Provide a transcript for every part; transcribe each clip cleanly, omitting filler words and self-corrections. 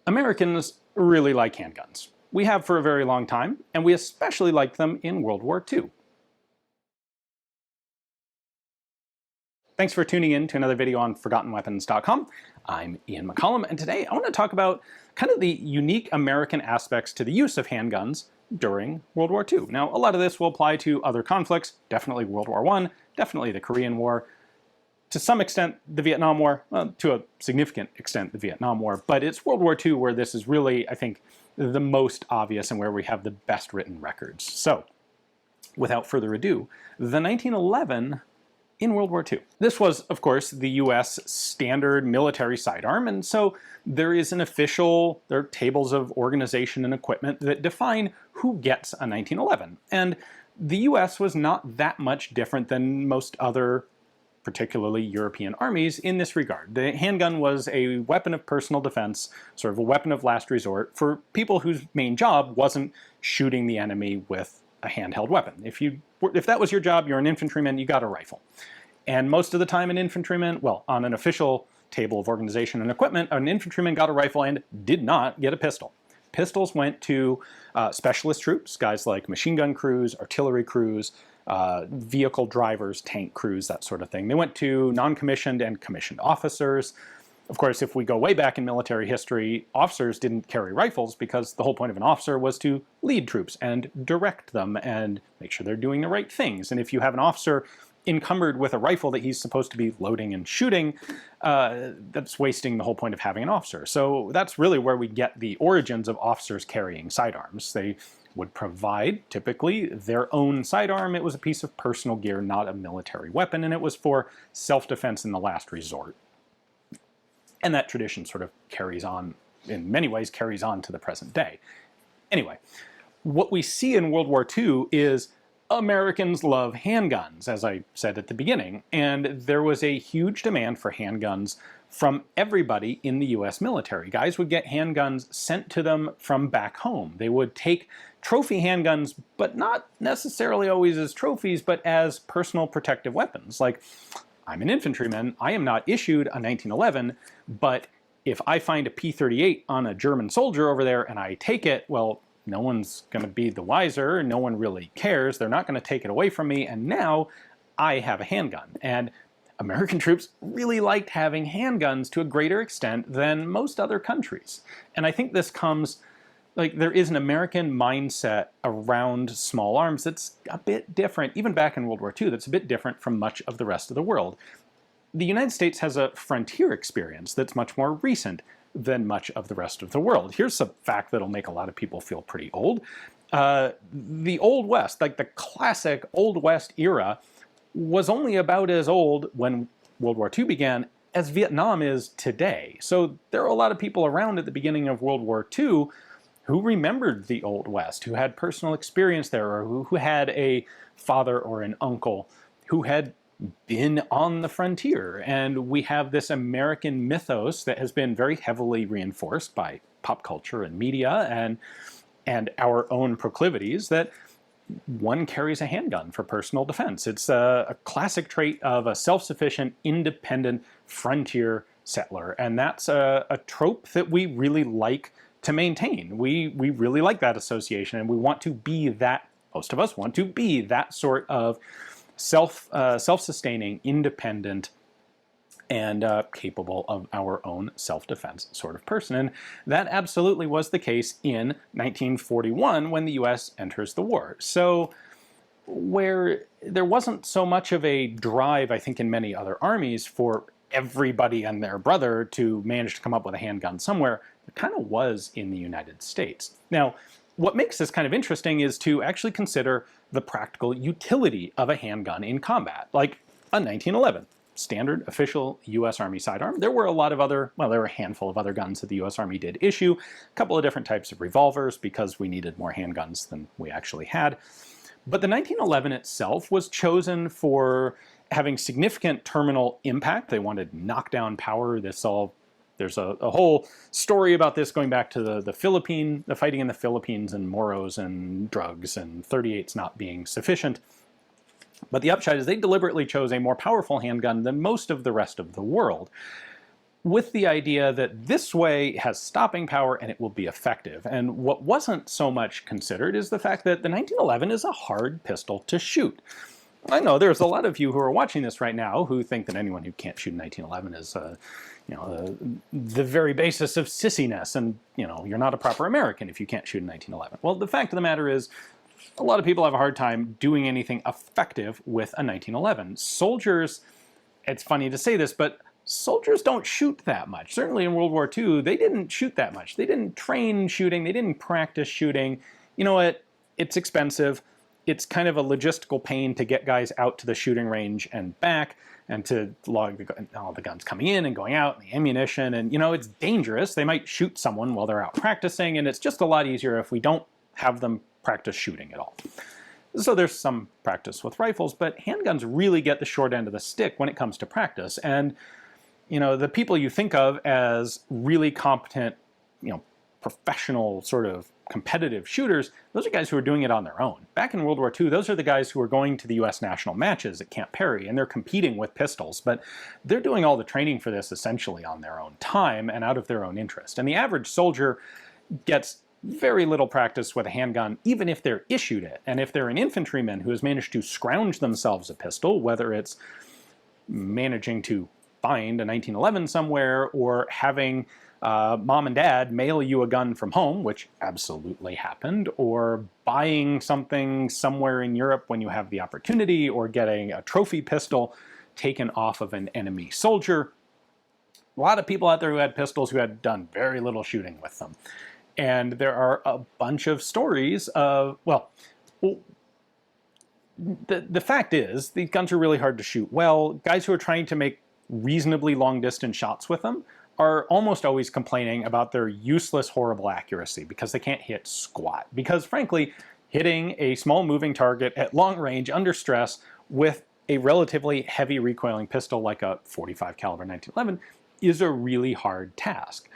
Americans really like handguns. We have for a very long time, and we especially liked them in World War II. Thanks for tuning in to another video on ForgottenWeapons.com. I'm Ian McCollum, and today I want to talk about kind of the unique American aspects to the use of handguns during World War II. Now, a lot of this will apply to other conflicts, definitely World War I, definitely the Korean War, to some extent the Vietnam War, well, to a significant extent the Vietnam War, but it's World War II where this is really, I think, the most obvious and where we have the best written records. So, without further ado, the 1911 in World War II. This was, of course, the US standard military sidearm, and so there are tables of organization and equipment that define who gets a 1911. And the US was not that much different than most other, particularly European armies, in this regard. The handgun was a weapon of personal defense, sort of a weapon of last resort for people whose main job wasn't shooting the enemy with a handheld weapon. If that was your job, you're an infantryman, you got a rifle. And most of the time an infantryman, well, on an official table of organization and equipment, an infantryman got a rifle and did not get a pistol. Pistols went to specialist troops, guys like machine gun crews, artillery crews, vehicle drivers, tank crews, that sort of thing. They went to non-commissioned and commissioned officers. Of course, if we go way back in military history, officers didn't carry rifles because the whole point of an officer was to lead troops and direct them and make sure they're doing the right things. And if you have an officer encumbered with a rifle that he's supposed to be loading and shooting, that's wasting the whole point of having an officer. So that's really where we get the origins of officers carrying sidearms. They would provide, typically, their own sidearm. It was a piece of personal gear, not a military weapon, and it was for self-defense in the last resort. And that tradition sort of carries on, in many ways, carries on to the present day. Anyway, what we see in World War II is Americans love handguns, as I said at the beginning, and there was a huge demand for handguns from everybody in the US military. Guys would get handguns sent to them from back home. They would take trophy handguns, but not necessarily always as trophies, but as personal protective weapons. Like, I'm an infantryman, I am not issued a 1911, but if I find a P-38 on a German soldier over there and I take it, well, no one's going to be the wiser, no one really cares, they're not going to take it away from me, and now I have a handgun. And American troops really liked having handguns to a greater extent than most other countries. And I think this comes, like, there is an American mindset around small arms that's a bit different, even back in World War II, that's a bit different from much of the rest of the world. The United States has a frontier experience that's much more recent than much of the rest of the world. Here's a fact that'll make a lot of people feel pretty old. The Old West, like the classic Old West era, was only about as old when World War II began as Vietnam is today. So there are a lot of people around at the beginning of World War II who remembered the Old West, who had personal experience there, or who had a father or an uncle who had been on the frontier. And we have this American mythos that has been very heavily reinforced by pop culture and media and our own proclivities that one carries a handgun for personal defense. It's a classic trait of a self-sufficient, independent frontier settler. And that's a trope that we really like to maintain. We really like that association, and we want to be that, most of us want to be that sort of self-sustaining, independent, and capable of our own self-defense sort of person. And that absolutely was the case in 1941 when the US enters the war. So where there wasn't so much of a drive, I think, in many other armies for everybody and their brother to manage to come up with a handgun somewhere, it kind of was in the United States. Now, what makes this kind of interesting is to actually consider the practical utility of a handgun in combat, like a 1911. Standard official U.S. Army sidearm. There were a lot of other, well, there were a handful of other guns that the U.S. Army did issue, a couple of different types of revolvers because we needed more handguns than we actually had. But the 1911 itself was chosen for having significant terminal impact. They wanted knockdown power. There's a whole story about this going back to the fighting in the Philippines and Moros and drugs and 38s not being sufficient. But the upshot is they deliberately chose a more powerful handgun than most of the rest of the world. with the idea that this way has stopping power and it will be effective. And what wasn't so much considered is the fact that the 1911 is a hard pistol to shoot. I know there's a lot of you who are watching this right now who think that anyone who can't shoot a 1911 is, the very basis of sissiness, and you're not a proper American if you can't shoot a 1911. Well, the fact of the matter is, a lot of people have a hard time doing anything effective with a 1911. Soldiers, it's funny to say this, but soldiers don't shoot that much. Certainly in World War II, they didn't shoot that much. They didn't train shooting. They didn't practice shooting. You know what? It's expensive. It's kind of a logistical pain to get guys out to the shooting range and back, and to log all the guns coming in and going out, and the ammunition, and it's dangerous. They might shoot someone while they're out practicing, and it's just a lot easier if we don't have them practice shooting at all. So there's some practice with rifles, but handguns really get the short end of the stick when it comes to practice. And the people you think of as really competent, professional sort of competitive shooters, those are guys who are doing it on their own. Back in World War II, those are the guys who are going to the US national matches at Camp Perry, and they're competing with pistols, but they're doing all the training for this essentially on their own time and out of their own interest. And the average soldier gets very little practice with a handgun, even if they're issued it. And if they're an infantryman who has managed to scrounge themselves a pistol, whether it's managing to find a 1911 somewhere, or having mom and dad mail you a gun from home, which absolutely happened, or buying something somewhere in Europe when you have the opportunity, or getting a trophy pistol taken off of an enemy soldier. A lot of people out there who had pistols who had done very little shooting with them. And there are a bunch of stories of, the fact is, these guns are really hard to shoot well. Guys who are trying to make reasonably long-distance shots with them are almost always complaining about their useless, horrible accuracy because they can't hit squat. Because frankly, hitting a small moving target at long range under stress with a relatively heavy recoiling pistol like a .45 caliber 1911 is a really hard task.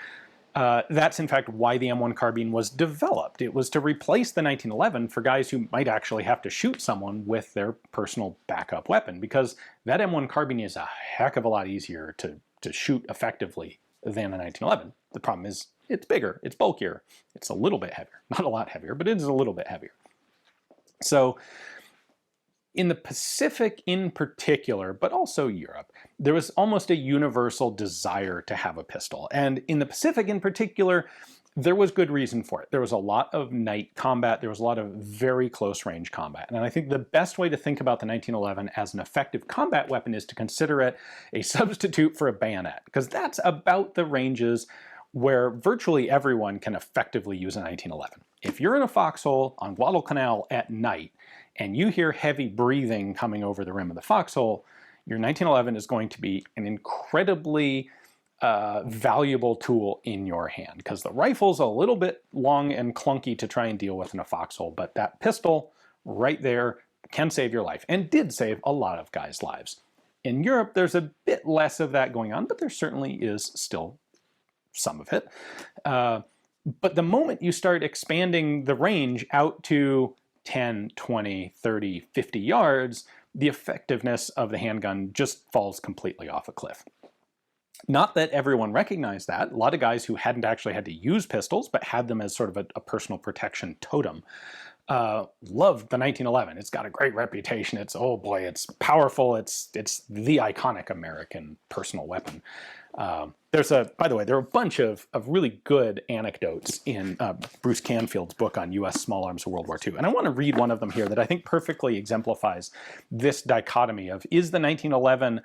That's in fact why the M1 carbine was developed. It was to replace the 1911 for guys who might actually have to shoot someone with their personal backup weapon, because that M1 carbine is a heck of a lot easier to shoot effectively than a 1911. The problem is it's bigger, it's bulkier, it's a little bit heavier. Not a lot heavier, but it is a little bit heavier. So in the Pacific in particular, but also Europe, there was almost a universal desire to have a pistol. And in the Pacific in particular, there was good reason for it. There was a lot of night combat. There was a lot of very close range combat. And I think the best way to think about the 1911 as an effective combat weapon is to consider it a substitute for a bayonet, because that's about the ranges where virtually everyone can effectively use a 1911. If you're in a foxhole on Guadalcanal at night and you hear heavy breathing coming over the rim of the foxhole, your 1911 is going to be an incredibly valuable tool in your hand, because the rifle's a little bit long and clunky to try and deal with in a foxhole, but that pistol right there can save your life, and did save a lot of guys' lives. In Europe, there's a bit less of that going on, but there certainly is still some of it. But the moment you start expanding the range out to 10, 20, 30, 50 yards, the effectiveness of the handgun just falls completely off a cliff. Not that everyone recognized that. A lot of guys who hadn't actually had to use pistols, but had them as sort of a personal protection totem, loved the 1911. It's got a great reputation. It's, oh boy, it's powerful. It's the iconic American personal weapon. By the way, there are a bunch of really good anecdotes in Bruce Canfield's book on U.S. small arms of World War II. And I want to read one of them here that I think perfectly exemplifies this dichotomy of, is the 1911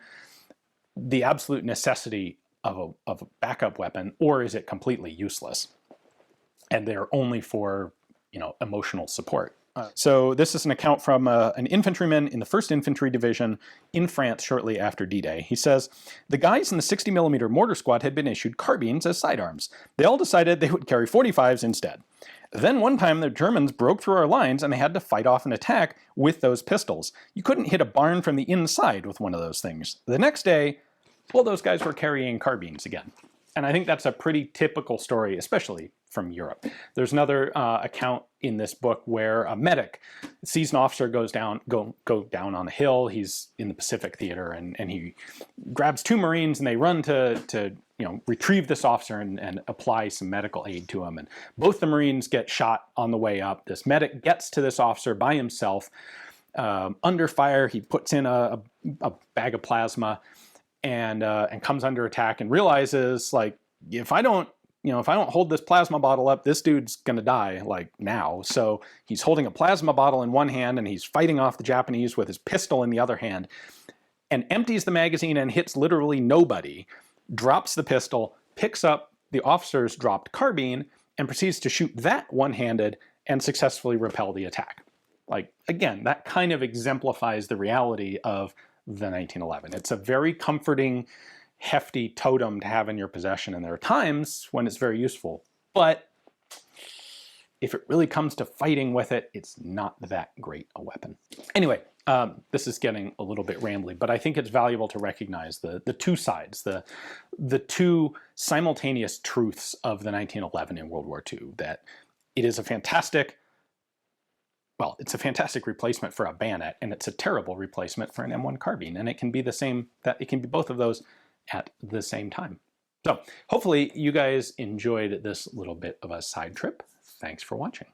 the absolute necessity of a backup weapon, or is it completely useless? And they're only for, emotional support. So this is an account from an infantryman in the 1st Infantry Division in France shortly after D-Day. He says, "The guys in the 60mm mortar squad had been issued carbines as sidearms. They all decided they would carry .45s instead. Then one time the Germans broke through our lines and they had to fight off an attack with those pistols. You couldn't hit a barn from the inside with one of those things. The next day, well, those guys were carrying carbines again." And I think that's a pretty typical story, especially from Europe. There's another account in this book where a medic, a seasoned officer, goes down on a hill. He's in the Pacific Theater, and he grabs 2 Marines, and they run to retrieve this officer and apply some medical aid to him. And both the Marines get shot on the way up. This medic gets to this officer by himself. Under fire, he puts in a bag of plasma and comes under attack and realizes, like, if I don't hold this plasma bottle up, this dude's gonna die, like, now. So he's holding a plasma bottle in one hand and he's fighting off the Japanese with his pistol in the other hand, and empties the magazine and hits literally nobody, drops the pistol, picks up the officer's dropped carbine, and proceeds to shoot that one-handed and successfully repel the attack. Like, again, that kind of exemplifies the reality of the 1911. It's a very comforting, hefty totem to have in your possession, and there are times when it's very useful. But if it really comes to fighting with it, it's not that great a weapon. Anyway, this is getting a little bit rambly, but I think it's valuable to recognize the two sides, the two simultaneous truths of the 1911 in World War II, that it is a fantastic, well, it's a fantastic replacement for a bayonet, and it's a terrible replacement for an M1 carbine, and it can be the same, that it can be both of those at the same time. So hopefully you guys enjoyed this little bit of a side trip. Thanks for watching.